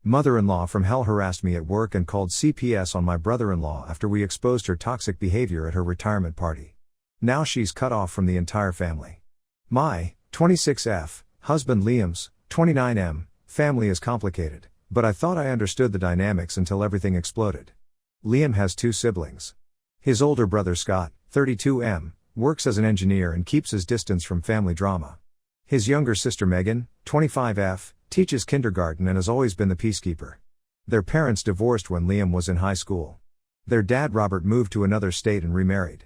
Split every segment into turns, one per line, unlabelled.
Mother-in-law from hell harassed me at work and called CPS on my brother-in-law after we exposed her toxic behavior at her retirement party. Now she's cut off from the entire family. My 26F husband Liam's 29M family is complicated, but I thought I understood the dynamics until everything exploded. Liam has 2 siblings. His older brother Scott, 32M, works as an engineer and keeps his distance from family drama. His younger sister Megan, 25F, teaches kindergarten and has always been the peacekeeper. Their parents divorced when Liam was in high school. Their dad Robert moved to another state and remarried.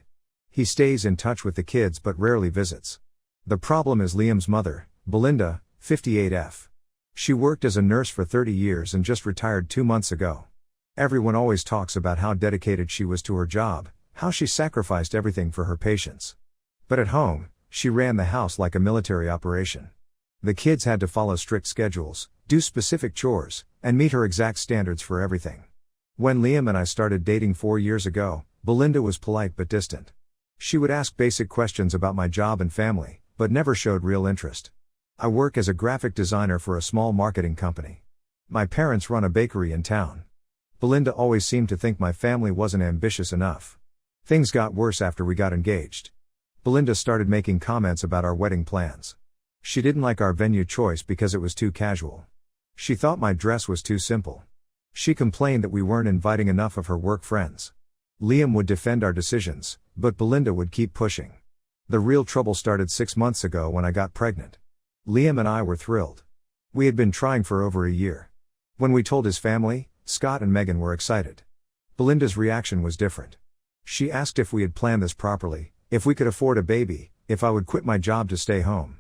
He stays in touch with the kids but rarely visits. The problem is Liam's mother, Belinda, 58F. She worked as a nurse for 30 years and just retired 2 months ago. Everyone always talks about how dedicated she was to her job, how she sacrificed everything for her patients. But at home, she ran the house like a military operation. The kids had to follow strict schedules, do specific chores, and meet her exact standards for everything. When Liam and I started dating 4 years ago, Belinda was polite but distant. She would ask basic questions about my job and family, but never showed real interest. I work as a graphic designer for a small marketing company. My parents run a bakery in town. Belinda always seemed to think my family wasn't ambitious enough. Things got worse after we got engaged. Belinda started making comments about our wedding plans. She didn't like our venue choice because it was too casual. She thought my dress was too simple. She complained that we weren't inviting enough of her work friends. Liam would defend our decisions, but Belinda would keep pushing. The real trouble started 6 months ago when I got pregnant. Liam and I were thrilled. We had been trying for over a year. When we told his family, Scott and Megan were excited. Belinda's reaction was different. She asked if we had planned this properly, if we could afford a baby, if I would quit my job to stay home.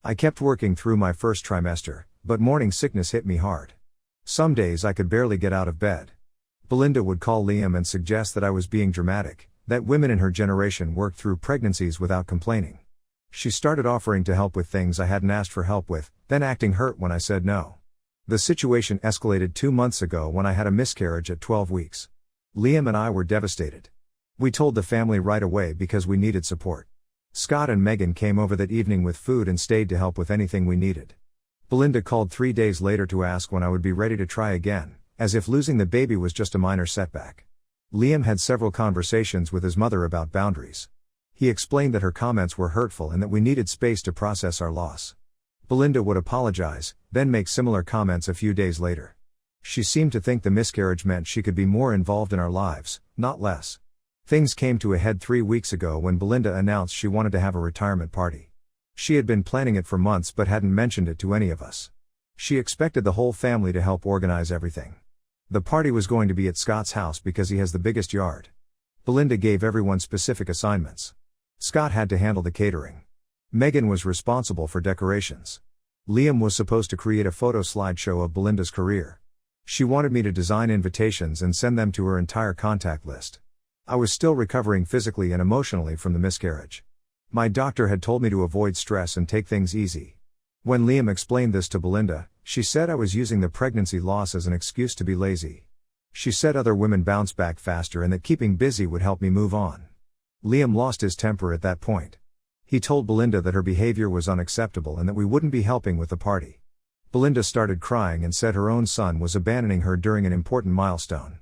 I kept working through my first trimester, but morning sickness hit me hard. Some days I could barely get out of bed. Belinda would call Liam and suggest that I was being dramatic, that women in her generation worked through pregnancies without complaining. She started offering to help with things I hadn't asked for help with, then acting hurt when I said no. The situation escalated 2 months ago when I had a miscarriage at 12 weeks. Liam and I were devastated. We told the family right away because we needed support. Scott and Megan came over that evening with food and stayed to help with anything we needed. Belinda called 3 days later to ask when I would be ready to try again, as if losing the baby was just a minor setback. Liam had several conversations with his mother about boundaries. He explained that her comments were hurtful and that we needed space to process our loss. Belinda would apologize, then make similar comments a few days later. She seemed to think the miscarriage meant she could be more involved in our lives, not less. Things came to a head 3 weeks ago when Belinda announced she wanted to have a retirement party. She had been planning it for months but hadn't mentioned it to any of us. She expected the whole family to help organize everything. The party was going to be at Scott's house because he has the biggest yard. Belinda gave everyone specific assignments. Scott had to handle the catering. Megan was responsible for decorations. Liam was supposed to create a photo slideshow of Belinda's career. She wanted me to design invitations and send them to her entire contact list. I was still recovering physically and emotionally from the miscarriage. My doctor had told me to avoid stress and take things easy. When Liam explained this to Belinda, she said I was using the pregnancy loss as an excuse to be lazy. She said other women bounce back faster and that keeping busy would help me move on. Liam lost his temper at that point. He told Belinda that her behavior was unacceptable and that we wouldn't be helping with the party. Belinda started crying and said her own son was abandoning her during an important milestone.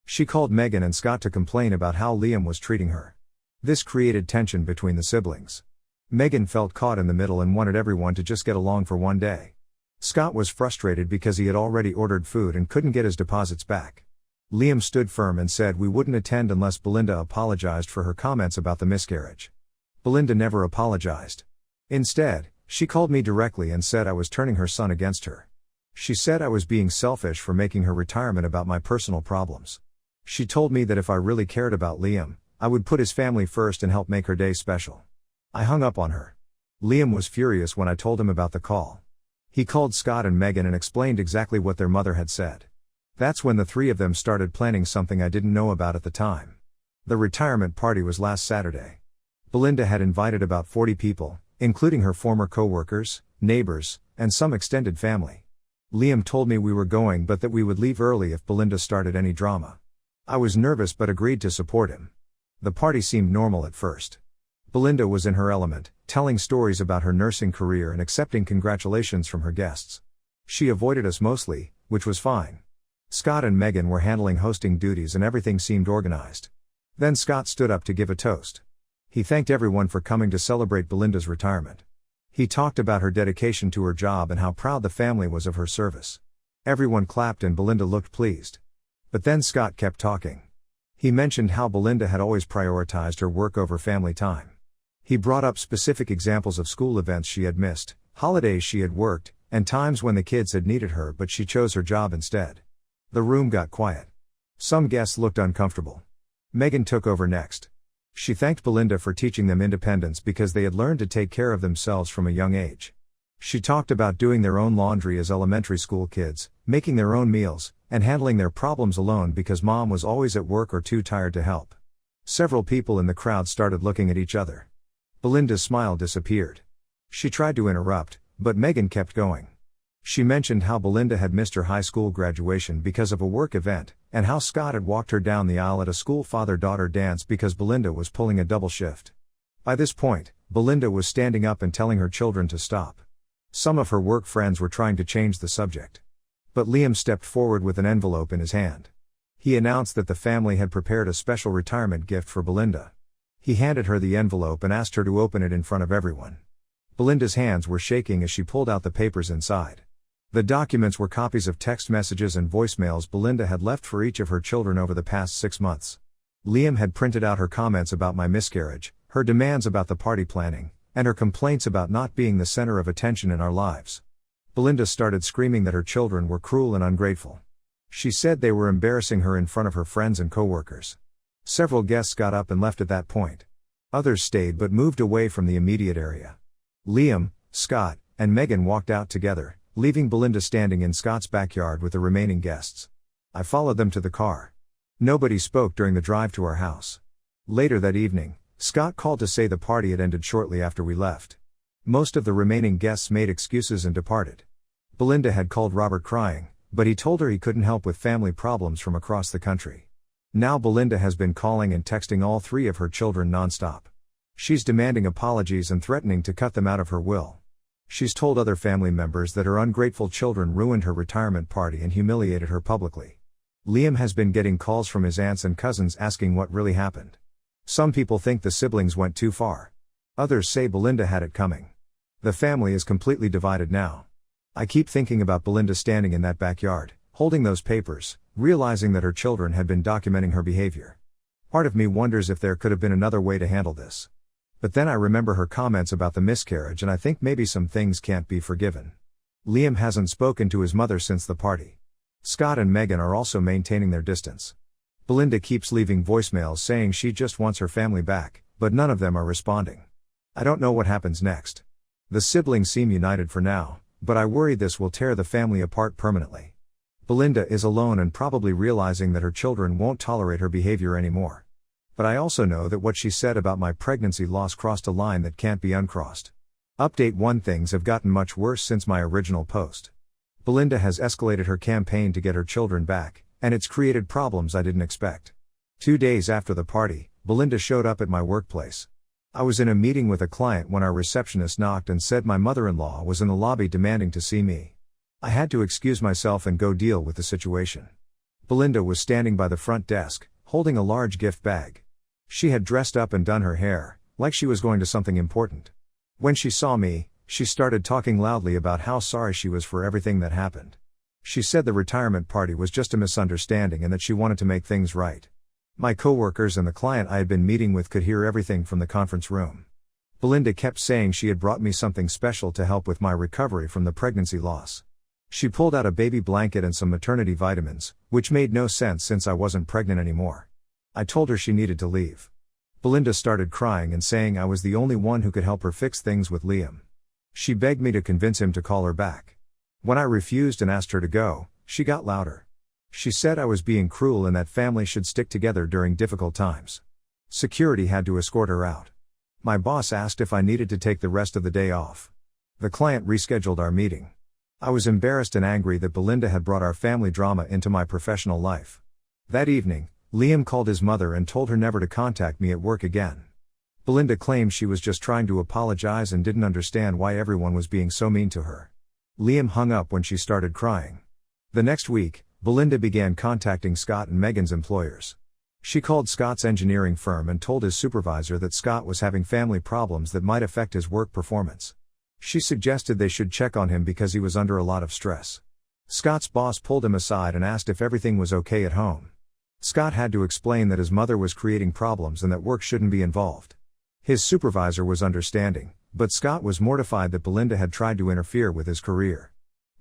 She called Megan and Scott to complain about how Liam was treating her. This created tension between the siblings. Megan felt caught in the middle and wanted everyone to just get along for one day. Scott was frustrated because he had already ordered food and couldn't get his deposits back. Liam stood firm and said we wouldn't attend unless Belinda apologized for her comments about the miscarriage. Belinda never apologized. Instead, she called me directly and said I was turning her son against her. She said I was being selfish for making her retirement about my personal problems. She told me that if I really cared about Liam, I would put his family first and help make her day special. I hung up on her. Liam was furious when I told him about the call. He called Scott and Megan and explained exactly what their mother had said. That's when the 3 of them started planning something I didn't know about at the time. The retirement party was last Saturday. Belinda had invited about 40 people, including her former co-workers, neighbors, and some extended family. Liam told me we were going but that we would leave early if Belinda started any drama. I was nervous but agreed to support him. The party seemed normal at first. Belinda was in her element, telling stories about her nursing career and accepting congratulations from her guests. She avoided us mostly, which was fine. Scott and Megan were handling hosting duties and everything seemed organized. Then Scott stood up to give a toast. He thanked everyone for coming to celebrate Belinda's retirement. He talked about her dedication to her job and how proud the family was of her service. Everyone clapped and Belinda looked pleased. But then Scott kept talking. He mentioned how Belinda had always prioritized her work over family time. He brought up specific examples of school events she had missed, holidays she had worked, and times when the kids had needed her but she chose her job instead. The room got quiet. Some guests looked uncomfortable. Megan took over next. She thanked Belinda for teaching them independence because they had learned to take care of themselves from a young age. She talked about doing their own laundry as elementary school kids, making their own meals, and handling their problems alone because mom was always at work or too tired to help. Several people in the crowd started looking at each other. Belinda's smile disappeared. She tried to interrupt, but Megan kept going. She mentioned how Belinda had missed her high school graduation because of a work event, and how Scott had walked her down the aisle at a school father-daughter dance because Belinda was pulling a double shift. By this point, Belinda was standing up and telling her children to stop. Some of her work friends were trying to change the subject. But Liam stepped forward with an envelope in his hand. He announced that the family had prepared a special retirement gift for Belinda. He handed her the envelope and asked her to open it in front of everyone. Belinda's hands were shaking as she pulled out the papers inside. The documents were copies of text messages and voicemails Belinda had left for each of her children over the past 6 months. Liam had printed out her comments about my miscarriage, her demands about the party planning, and her complaints about not being the center of attention in our lives. Belinda started screaming that her children were cruel and ungrateful. She said they were embarrassing her in front of her friends and coworkers. Several guests got up and left at that point. Others stayed but moved away from the immediate area. Liam, Scott, and Megan walked out together, leaving Belinda standing in Scott's backyard with the remaining guests. I followed them to the car. Nobody spoke during the drive to our house. Later that evening, Scott called to say the party had ended shortly after we left. Most of the remaining guests made excuses and departed. Belinda had called Robert crying, but he told her he couldn't help with family problems from across the country. Now Belinda has been calling and texting all 3 of her children nonstop. She's demanding apologies and threatening to cut them out of her will. She's told other family members that her ungrateful children ruined her retirement party and humiliated her publicly. Liam has been getting calls from his aunts and cousins asking what really happened. Some people think the siblings went too far. Others say Belinda had it coming. The family is completely divided now. I keep thinking about Belinda standing in that backyard, holding those papers, realizing that her children had been documenting her behavior. Part of me wonders if there could have been another way to handle this. But then I remember her comments about the miscarriage and I think maybe some things can't be forgiven. Liam hasn't spoken to his mother since the party. Scott and Megan are also maintaining their distance. Belinda keeps leaving voicemails saying she just wants her family back, but none of them are responding. I don't know what happens next. The siblings seem united for now, but I worry this will tear the family apart permanently. Belinda is alone and probably realizing that her children won't tolerate her behavior anymore. But I also know that what she said about my pregnancy loss crossed a line that can't be uncrossed. Update 1: Things have gotten much worse since my original post. Belinda has escalated her campaign to get her children back, and it's created problems I didn't expect. 2 days after the party, Belinda showed up at my workplace. I was in a meeting with a client when our receptionist knocked and said my mother-in-law was in the lobby demanding to see me. I had to excuse myself and go deal with the situation. Belinda was standing by the front desk, holding a large gift bag. She had dressed up and done her hair, like she was going to something important. When she saw me, she started talking loudly about how sorry she was for everything that happened. She said the retirement party was just a misunderstanding and that she wanted to make things right. My coworkers and the client I had been meeting with could hear everything from the conference room. Belinda kept saying she had brought me something special to help with my recovery from the pregnancy loss. She pulled out a baby blanket and some maternity vitamins, which made no sense since I wasn't pregnant anymore. I told her she needed to leave. Belinda started crying and saying I was the only one who could help her fix things with Liam. She begged me to convince him to call her back. When I refused and asked her to go, she got louder. She said I was being cruel and that families should stick together during difficult times. Security had to escort her out. My boss asked if I needed to take the rest of the day off. The client rescheduled our meeting. I was embarrassed and angry that Belinda had brought our family drama into my professional life. That evening, Liam called his mother and told her never to contact me at work again. Belinda claimed she was just trying to apologize and didn't understand why everyone was being so mean to her. Liam hung up when she started crying. The next week, Belinda began contacting Scott and Megan's employers. She called Scott's engineering firm and told his supervisor that Scott was having family problems that might affect his work performance. She suggested they should check on him because he was under a lot of stress. Scott's boss pulled him aside and asked if everything was okay at home. Scott had to explain that his mother was creating problems and that work shouldn't be involved. His supervisor was understanding, but Scott was mortified that Belinda had tried to interfere with his career.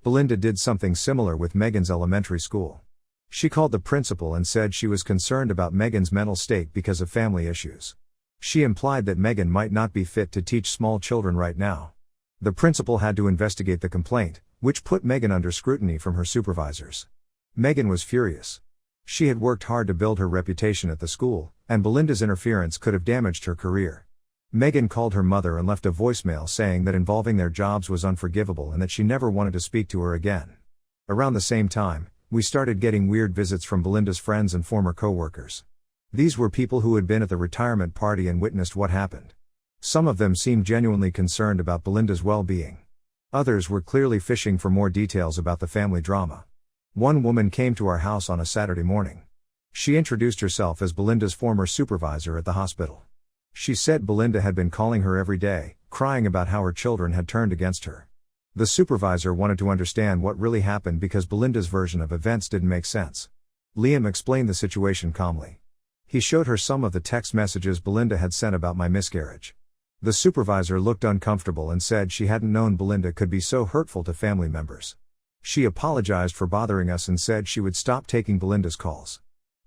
Belinda did something similar with Megan's elementary school. She called the principal and said she was concerned about Megan's mental state because of family issues. She implied that Megan might not be fit to teach small children right now. The principal had to investigate the complaint, which put Megan under scrutiny from her supervisors. Megan was furious. She had worked hard to build her reputation at the school, and Belinda's interference could have damaged her career. Megan called her mother and left a voicemail saying that involving their jobs was unforgivable and that she never wanted to speak to her again. Around the same time, we started getting weird visits from Belinda's friends and former co-workers. These were people who had been at the retirement party and witnessed what happened. Some of them seemed genuinely concerned about Belinda's well-being. Others were clearly fishing for more details about the family drama. One woman came to our house on a Saturday morning. She introduced herself as Belinda's former supervisor at the hospital. She said Belinda had been calling her every day, crying about how her children had turned against her. The supervisor wanted to understand what really happened because Belinda's version of events didn't make sense. Liam explained the situation calmly. He showed her some of the text messages Belinda had sent about my miscarriage. The supervisor looked uncomfortable and said she hadn't known Belinda could be so hurtful to family members. She apologized for bothering us and said she would stop taking Belinda's calls.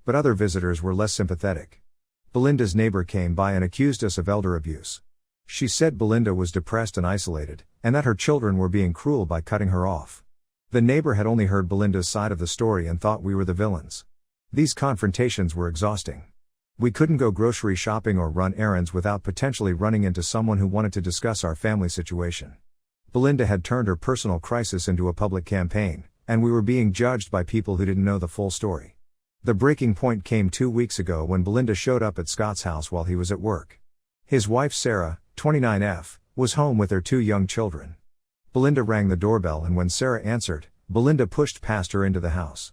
But other visitors were less sympathetic. Belinda's neighbor came by and accused us of elder abuse. She said Belinda was depressed and isolated, and that her children were being cruel by cutting her off. The neighbor had only heard Belinda's side of the story and thought we were the villains. These confrontations were exhausting. We couldn't go grocery shopping or run errands without potentially running into someone who wanted to discuss our family situation. Belinda had turned her personal crisis into a public campaign, and we were being judged by people who didn't know the full story. The breaking point came 2 weeks ago when Belinda showed up at Scott's house while he was at work. His wife Sarah, 29F, was home with their 2 young children. Belinda rang the doorbell and when Sarah answered, Belinda pushed past her into the house.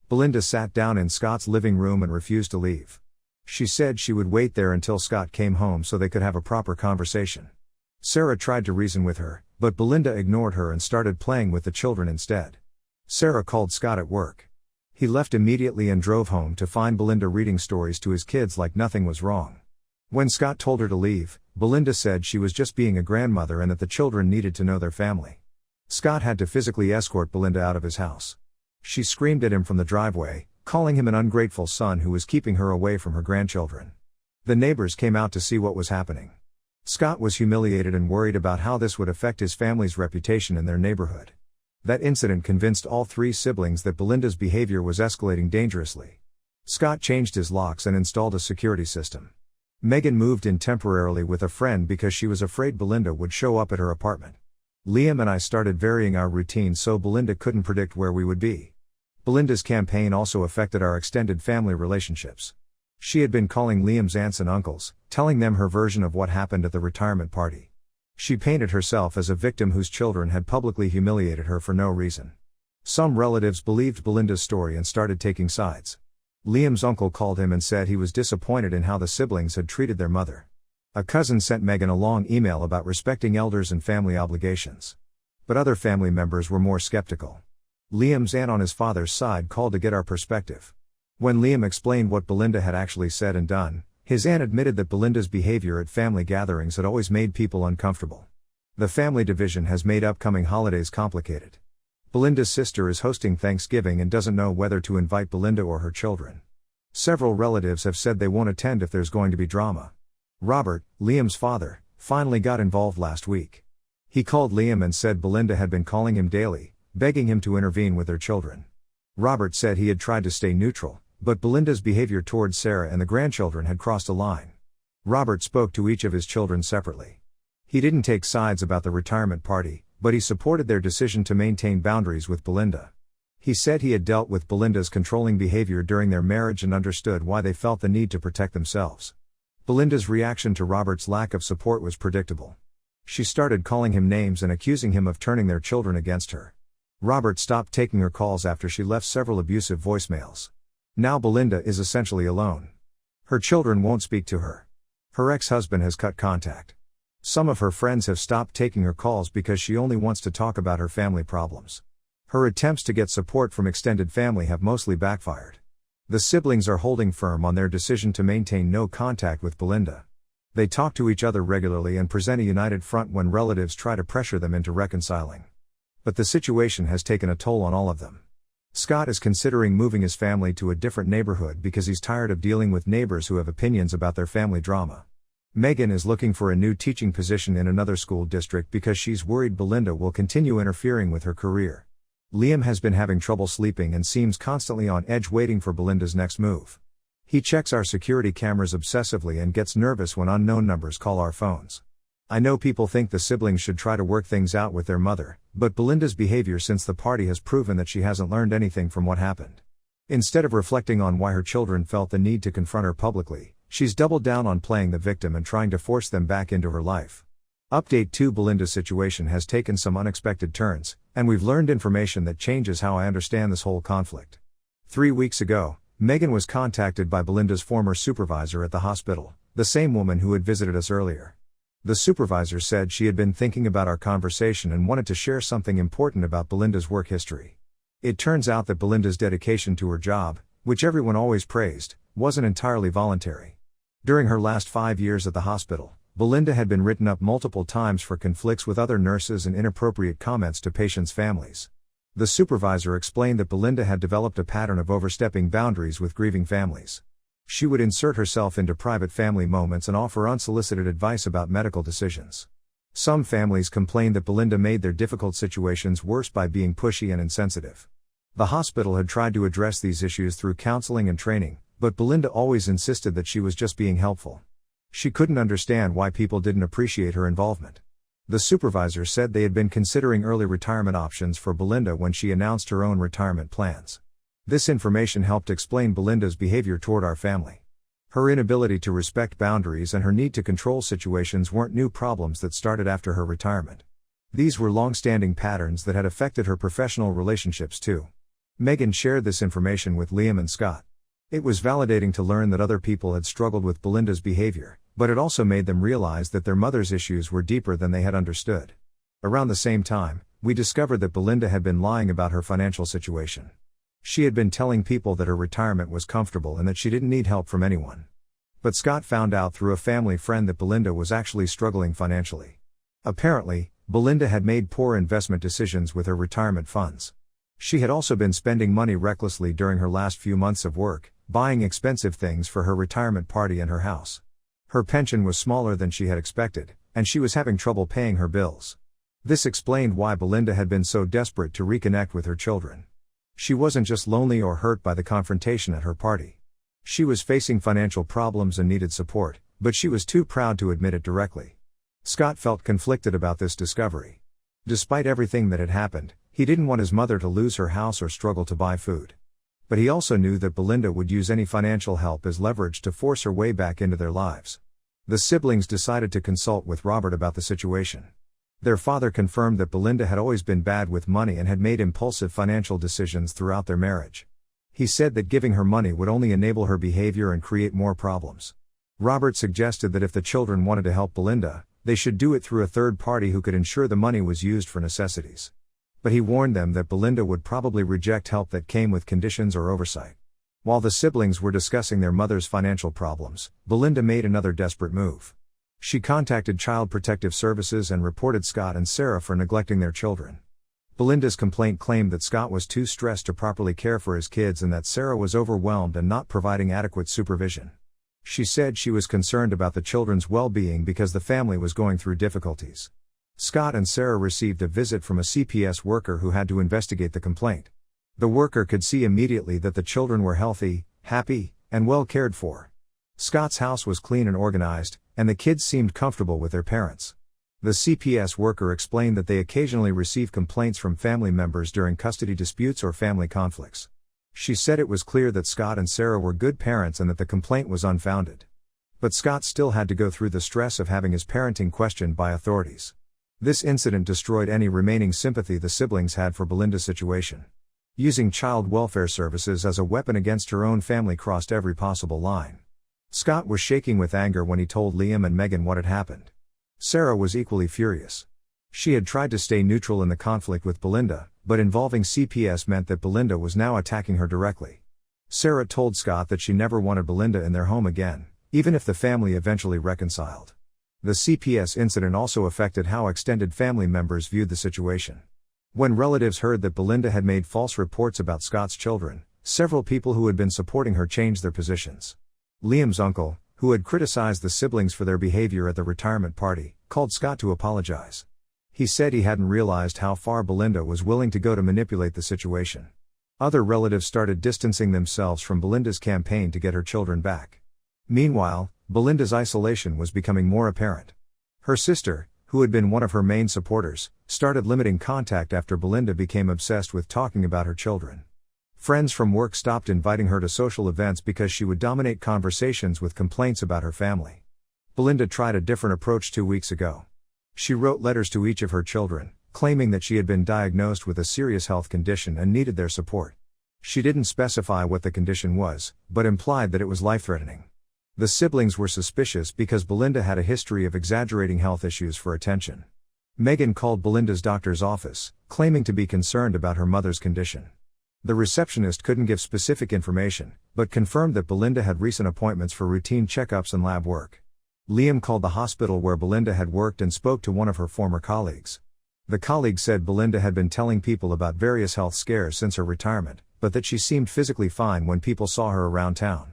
Belinda sat down in Scott's living room and refused to leave. She said she would wait there until Scott came home so they could have a proper conversation. Sarah tried to reason with her, but Belinda ignored her and started playing with the children instead. Sarah called Scott at work. He left immediately and drove home to find Belinda reading stories to his kids like nothing was wrong. When Scott told her to leave, Belinda said she was just being a grandmother and that the children needed to know their family. Scott had to physically escort Belinda out of his house. She screamed at him from the driveway, calling him an ungrateful son who was keeping her away from her grandchildren. The neighbors came out to see what was happening. Scott was humiliated and worried about how this would affect his family's reputation in their neighborhood. That incident convinced all 3 siblings that Belinda's behavior was escalating dangerously. Scott changed his locks and installed a security system. Megan moved in temporarily with a friend because she was afraid Belinda would show up at her apartment. Liam and I started varying our routine so Belinda couldn't predict where we would be. Belinda's campaign also affected our extended family relationships. She had been calling Liam's aunts and uncles, telling them her version of what happened at the retirement party. She painted herself as a victim whose children had publicly humiliated her for no reason. Some relatives believed Belinda's story and started taking sides. Liam's uncle called him and said he was disappointed in how the siblings had treated their mother. A cousin sent Megan a long email about respecting elders and family obligations. But other family members were more skeptical. Liam's aunt on his father's side called to get our perspective. When Liam explained what Belinda had actually said and done, his aunt admitted that Belinda's behavior at family gatherings had always made people uncomfortable. The family division has made upcoming holidays complicated. Belinda's sister is hosting Thanksgiving and doesn't know whether to invite Belinda or her children. Several relatives have said they won't attend if there's going to be drama. Robert, Liam's father, finally got involved last week. He called Liam and said Belinda had been calling him daily, begging him to intervene with their children. Robert said he had tried to stay neutral, but Belinda's behavior towards Sarah and the grandchildren had crossed a line. Robert spoke to each of his children separately. He didn't take sides about the retirement party, but he supported their decision to maintain boundaries with Belinda. He said he had dealt with Belinda's controlling behavior during their marriage and understood why they felt the need to protect themselves. Belinda's reaction to Robert's lack of support was predictable. She started calling him names and accusing him of turning their children against her. Robert stopped taking her calls after she left several abusive voicemails. Now Belinda is essentially alone. Her children won't speak to her. Her ex-husband has cut contact. Some of her friends have stopped taking her calls because she only wants to talk about her family problems. Her attempts to get support from extended family have mostly backfired. The siblings are holding firm on their decision to maintain no contact with Belinda. They talk to each other regularly and present a united front when relatives try to pressure them into reconciling. But the situation has taken a toll on all of them. Scott is considering moving his family to a different neighborhood because he's tired of dealing with neighbors who have opinions about their family drama. Megan is looking for a new teaching position in another school district because she's worried Belinda will continue interfering with her career. Liam has been having trouble sleeping and seems constantly on edge waiting for Belinda's next move. He checks our security cameras obsessively and gets nervous when unknown numbers call our phones. I know people think the siblings should try to work things out with their mother, but Belinda's behavior since the party has proven that she hasn't learned anything from what happened. Instead of reflecting on why her children felt the need to confront her publicly, she's doubled down on playing the victim and trying to force them back into her life. Update 2: Belinda's situation has taken some unexpected turns, and we've learned information that changes how I understand this whole conflict. 3 weeks ago, Megan was contacted by Belinda's former supervisor at the hospital, the same woman who had visited us earlier. The supervisor said she had been thinking about our conversation and wanted to share something important about Belinda's work history. It turns out that Belinda's dedication to her job, which everyone always praised, wasn't entirely voluntary. During her last 5 years at the hospital, Belinda had been written up multiple times for conflicts with other nurses and inappropriate comments to patients' families. The supervisor explained that Belinda had developed a pattern of overstepping boundaries with grieving families. She would insert herself into private family moments and offer unsolicited advice about medical decisions. Some families complained that Belinda made their difficult situations worse by being pushy and insensitive. The hospital had tried to address these issues through counseling and training, but Belinda always insisted that she was just being helpful. She couldn't understand why people didn't appreciate her involvement. The supervisor said they had been considering early retirement options for Belinda when she announced her own retirement plans. This information helped explain Belinda's behavior toward our family. Her inability to respect boundaries and her need to control situations weren't new problems that started after her retirement. These were long-standing patterns that had affected her professional relationships too. Megan shared this information with Liam and Scott. It was validating to learn that other people had struggled with Belinda's behavior, but it also made them realize that their mother's issues were deeper than they had understood. Around the same time, we discovered that Belinda had been lying about her financial situation. She had been telling people that her retirement was comfortable and that she didn't need help from anyone. But Scott found out through a family friend that Belinda was actually struggling financially. Apparently, Belinda had made poor investment decisions with her retirement funds. She had also been spending money recklessly during her last few months of work, buying expensive things for her retirement party and her house. Her pension was smaller than she had expected, and she was having trouble paying her bills. This explained why Belinda had been so desperate to reconnect with her children. She wasn't just lonely or hurt by the confrontation at her party. She was facing financial problems and needed support, but she was too proud to admit it directly. Scott felt conflicted about this discovery. Despite everything that had happened, he didn't want his mother to lose her house or struggle to buy food. But he also knew that Belinda would use any financial help as leverage to force her way back into their lives. The siblings decided to consult with Robert about the situation. Their father confirmed that Belinda had always been bad with money and had made impulsive financial decisions throughout their marriage. He said that giving her money would only enable her behavior and create more problems. Robert suggested that if the children wanted to help Belinda, they should do it through a third party who could ensure the money was used for necessities. But he warned them that Belinda would probably reject help that came with conditions or oversight. While the siblings were discussing their mother's financial problems, Belinda made another desperate move. She contacted Child Protective Services and reported Scott and Sarah for neglecting their children. Belinda's complaint claimed that Scott was too stressed to properly care for his kids and that Sarah was overwhelmed and not providing adequate supervision. She said she was concerned about the children's well-being because the family was going through difficulties. Scott and Sarah received a visit from a CPS worker who had to investigate the complaint. The worker could see immediately that the children were healthy, happy, and well cared for. Scott's house was clean and organized, and the kids seemed comfortable with their parents. The CPS worker explained that they occasionally receive complaints from family members during custody disputes or family conflicts. She said it was clear that Scott and Sarah were good parents and that the complaint was unfounded. But Scott still had to go through the stress of having his parenting questioned by authorities. This incident destroyed any remaining sympathy the siblings had for Belinda's situation. Using child welfare services as a weapon against her own family crossed every possible line. Scott was shaking with anger when he told Liam and Megan what had happened. Sarah was equally furious. She had tried to stay neutral in the conflict with Belinda, but involving CPS meant that Belinda was now attacking her directly. Sarah told Scott that she never wanted Belinda in their home again, even if the family eventually reconciled. The CPS incident also affected how extended family members viewed the situation. When relatives heard that Belinda had made false reports about Scott's children, several people who had been supporting her changed their positions. Liam's uncle, who had criticized the siblings for their behavior at the retirement party, called Scott to apologize. He said he hadn't realized how far Belinda was willing to go to manipulate the situation. Other relatives started distancing themselves from Belinda's campaign to get her children back. Meanwhile, Belinda's isolation was becoming more apparent. Her sister, who had been one of her main supporters, started limiting contact after Belinda became obsessed with talking about her children. Friends from work stopped inviting her to social events because she would dominate conversations with complaints about her family. Belinda tried a different approach 2 weeks ago. She wrote letters to each of her children, claiming that she had been diagnosed with a serious health condition and needed their support. She didn't specify what the condition was, but implied that it was life-threatening. The siblings were suspicious because Belinda had a history of exaggerating health issues for attention. Megan called Belinda's doctor's office, claiming to be concerned about her mother's condition. The receptionist couldn't give specific information, but confirmed that Belinda had recent appointments for routine checkups and lab work. Liam called the hospital where Belinda had worked and spoke to one of her former colleagues. The colleague said Belinda had been telling people about various health scares since her retirement, but that she seemed physically fine when people saw her around town.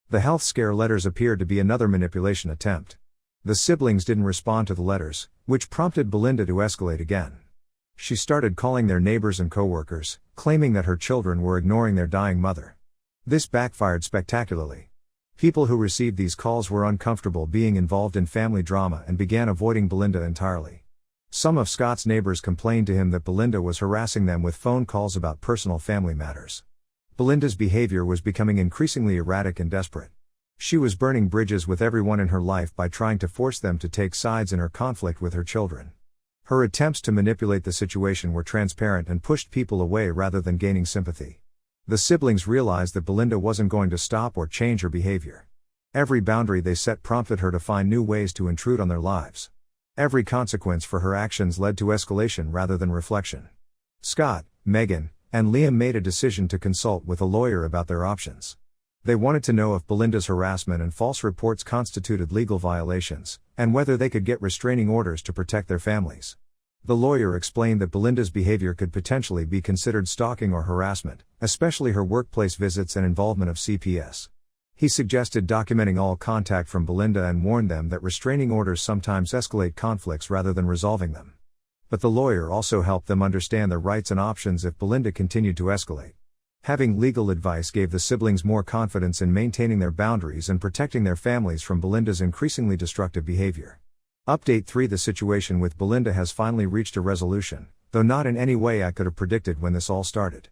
The health scare letters appeared to be another manipulation attempt. The siblings didn't respond to the letters, which prompted Belinda to escalate again. She started calling their neighbors and coworkers, claiming that her children were ignoring their dying mother. This backfired spectacularly. People who received these calls were uncomfortable being involved in family drama and began avoiding Belinda entirely. Some of Scott's neighbors complained to him that Belinda was harassing them with phone calls about personal family matters. Belinda's behavior was becoming increasingly erratic and desperate. She was burning bridges with everyone in her life by trying to force them to take sides in her conflict with her children. Her attempts to manipulate the situation were transparent and pushed people away rather than gaining sympathy. The siblings realized that Belinda wasn't going to stop or change her behavior. Every boundary they set prompted her to find new ways to intrude on their lives. Every consequence for her actions led to escalation rather than reflection. Scott, Megan, and Liam made a decision to consult with a lawyer about their options. They wanted to know if Belinda's harassment and false reports constituted legal violations, and whether they could get restraining orders to protect their families. The lawyer explained that Belinda's behavior could potentially be considered stalking or harassment, especially her workplace visits and involvement of CPS. He suggested documenting all contact from Belinda and warned them that restraining orders sometimes escalate conflicts rather than resolving them. But the lawyer also helped them understand their rights and options if Belinda continued to escalate. Having legal advice gave the siblings more confidence in maintaining their boundaries and protecting their families from Belinda's increasingly destructive behavior. Update 3: The situation with Belinda has finally reached a resolution, though not in any way I could have predicted when this all started.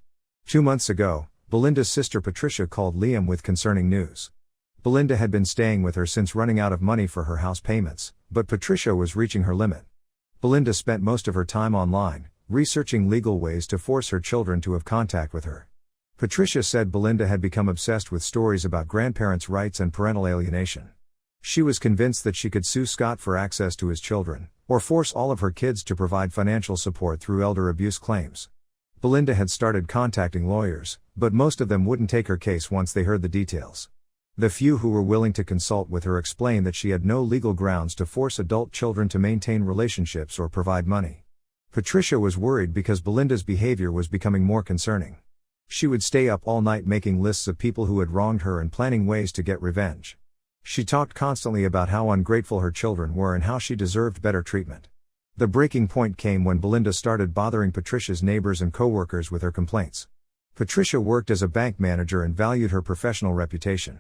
2 months ago, Belinda's sister Patricia called Liam with concerning news. Belinda had been staying with her since running out of money for her house payments, but Patricia was reaching her limit. Belinda spent most of her time online, researching legal ways to force her children to have contact with her. Patricia said Belinda had become obsessed with stories about grandparents' rights and parental alienation. She was convinced that she could sue Scott for access to his children, or force all of her kids to provide financial support through elder abuse claims. Belinda had started contacting lawyers, but most of them wouldn't take her case once they heard the details. The few who were willing to consult with her explained that she had no legal grounds to force adult children to maintain relationships or provide money. Patricia was worried because Belinda's behavior was becoming more concerning. She would stay up all night making lists of people who had wronged her and planning ways to get revenge. She talked constantly about how ungrateful her children were and how she deserved better treatment. The breaking point came when Belinda started bothering Patricia's neighbors and coworkers with her complaints. Patricia worked as a bank manager and valued her professional reputation.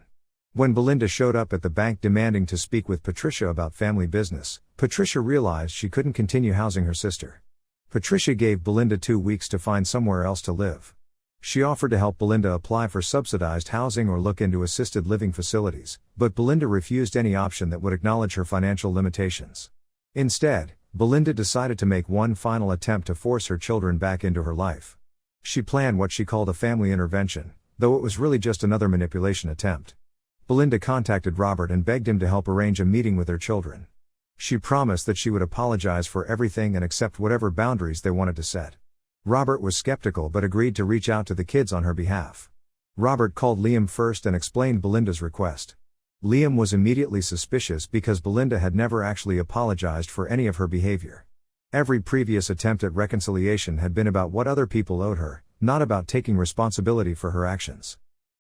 When Belinda showed up at the bank demanding to speak with Patricia about family business, Patricia realized she couldn't continue housing her sister. Patricia gave Belinda 2 weeks to find somewhere else to live. She offered to help Belinda apply for subsidized housing or look into assisted living facilities, but Belinda refused any option that would acknowledge her financial limitations. Instead, Belinda decided to make one final attempt to force her children back into her life. She planned what she called a family intervention, though it was really just another manipulation attempt. Belinda contacted Robert and begged him to help arrange a meeting with their children. She promised that she would apologize for everything and accept whatever boundaries they wanted to set. Robert was skeptical but agreed to reach out to the kids on her behalf. Robert called Liam first and explained Belinda's request. Liam was immediately suspicious because Belinda had never actually apologized for any of her behavior. Every previous attempt at reconciliation had been about what other people owed her, not about taking responsibility for her actions.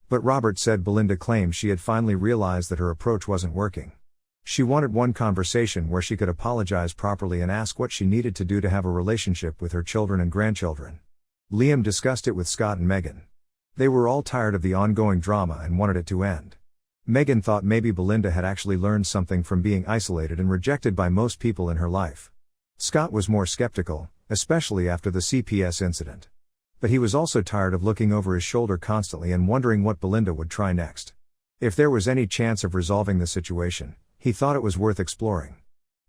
But Robert said Belinda claimed she had finally realized that her approach wasn't working. She wanted one conversation where she could apologize properly and ask what she needed to do to have a relationship with her children and grandchildren. Liam discussed it with Scott and Megan. They were all tired of the ongoing drama and wanted it to end. Megan thought maybe Belinda had actually learned something from being isolated and rejected by most people in her life. Scott was more skeptical, especially after the CPS incident. But he was also tired of looking over his shoulder constantly and wondering what Belinda would try next. If there was any chance of resolving the situation, he thought it was worth exploring.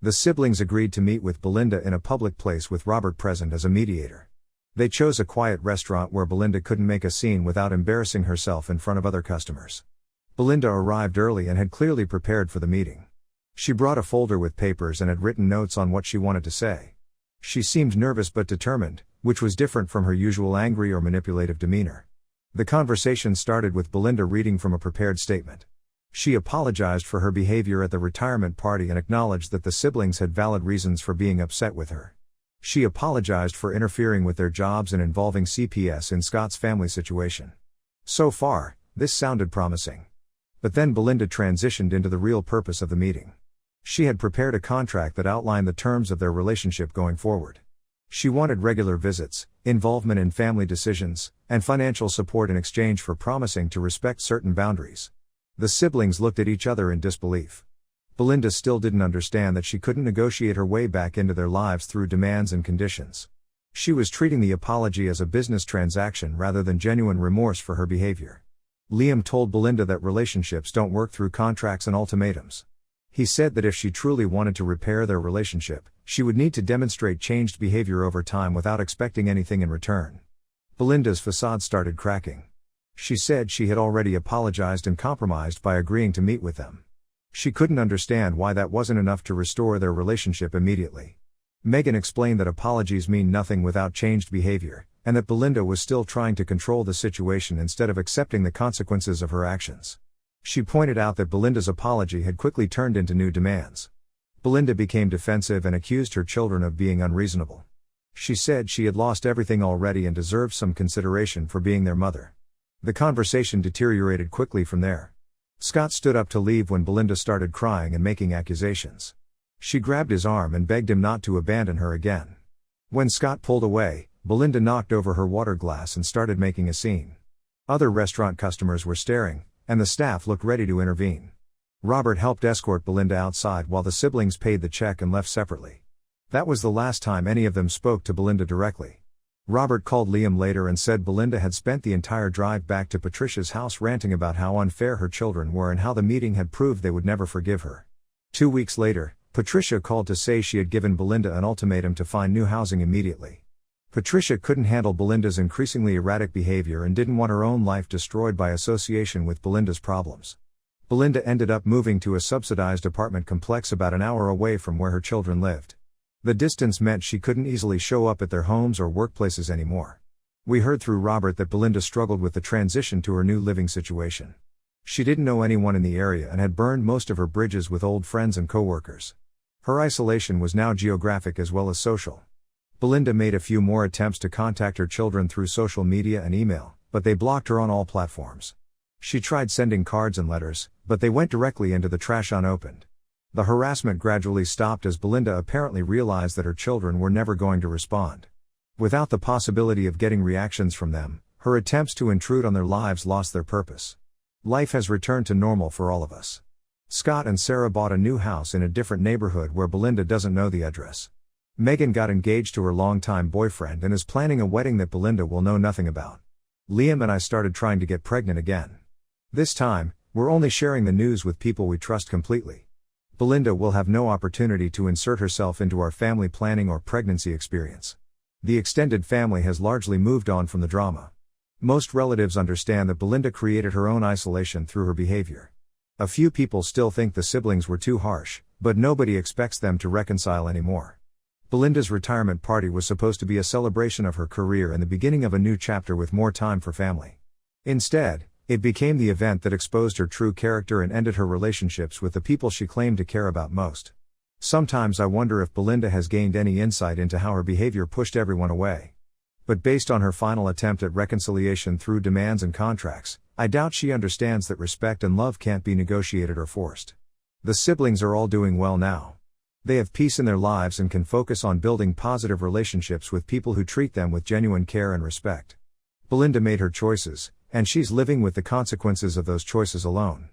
The siblings agreed to meet with Belinda in a public place with Robert present as a mediator. They chose a quiet restaurant where Belinda couldn't make a scene without embarrassing herself in front of other customers. Belinda arrived early and had clearly prepared for the meeting. She brought a folder with papers and had written notes on what she wanted to say. She seemed nervous but determined, which was different from her usual angry or manipulative demeanor. The conversation started with Belinda reading from a prepared statement. She apologized for her behavior at the retirement party and acknowledged that the siblings had valid reasons for being upset with her. She apologized for interfering with their jobs and involving CPS in Scott's family situation. So far, this sounded promising. But then Belinda transitioned into the real purpose of the meeting. She had prepared a contract that outlined the terms of their relationship going forward. She wanted regular visits, involvement in family decisions, and financial support in exchange for promising to respect certain boundaries. The siblings looked at each other in disbelief. Belinda still didn't understand that she couldn't negotiate her way back into their lives through demands and conditions. She was treating the apology as a business transaction rather than genuine remorse for her behavior. Liam told Belinda that relationships don't work through contracts and ultimatums. He said that if she truly wanted to repair their relationship, she would need to demonstrate changed behavior over time without expecting anything in return. Belinda's facade started cracking. She said she had already apologized and compromised by agreeing to meet with them. She couldn't understand why that wasn't enough to restore their relationship immediately. Megan explained that apologies mean nothing without changed behavior, and that Belinda was still trying to control the situation instead of accepting the consequences of her actions. She pointed out that Belinda's apology had quickly turned into new demands. Belinda became defensive and accused her children of being unreasonable. She said she had lost everything already and deserved some consideration for being their mother. The conversation deteriorated quickly from there. Scott stood up to leave when Belinda started crying and making accusations. She grabbed his arm and begged him not to abandon her again. When Scott pulled away, Belinda knocked over her water glass and started making a scene. Other restaurant customers were staring, and the staff looked ready to intervene. Robert helped escort Belinda outside while the siblings paid the check and left separately. That was the last time any of them spoke to Belinda directly. Robert called Liam later and said Belinda had spent the entire drive back to Patricia's house ranting about how unfair her children were and how the meeting had proved they would never forgive her. 2 weeks later, Patricia called to say she had given Belinda an ultimatum to find new housing immediately. Patricia couldn't handle Belinda's increasingly erratic behavior and didn't want her own life destroyed by association with Belinda's problems. Belinda ended up moving to a subsidized apartment complex about an hour away from where her children lived. The distance meant she couldn't easily show up at their homes or workplaces anymore. We heard through Robert that Belinda struggled with the transition to her new living situation. She didn't know anyone in the area and had burned most of her bridges with old friends and coworkers. Her isolation was now geographic as well as social. Belinda made a few more attempts to contact her children through social media and email, but they blocked her on all platforms. She tried sending cards and letters, but they went directly into the trash unopened. The harassment gradually stopped as Belinda apparently realized that her children were never going to respond. Without the possibility of getting reactions from them, her attempts to intrude on their lives lost their purpose. Life has returned to normal for all of us. Scott and Sarah bought a new house in a different neighborhood where Belinda doesn't know the address. Megan got engaged to her longtime boyfriend and is planning a wedding that Belinda will know nothing about. Liam and I started trying to get pregnant again. This time, we're only sharing the news with people we trust completely. Belinda will have no opportunity to insert herself into our family planning or pregnancy experience. The extended family has largely moved on from the drama. Most relatives understand that Belinda created her own isolation through her behavior. A few people still think the siblings were too harsh, but nobody expects them to reconcile anymore. Belinda's retirement party was supposed to be a celebration of her career and the beginning of a new chapter with more time for family. Instead, it became the event that exposed her true character and ended her relationships with the people she claimed to care about most. Sometimes I wonder if Belinda has gained any insight into how her behavior pushed everyone away. But based on her final attempt at reconciliation through demands and contracts, I doubt she understands that respect and love can't be negotiated or forced. The siblings are all doing well now. They have peace in their lives and can focus on building positive relationships with people who treat them with genuine care and respect. Belinda made her choices, and she's living with the consequences of those choices alone.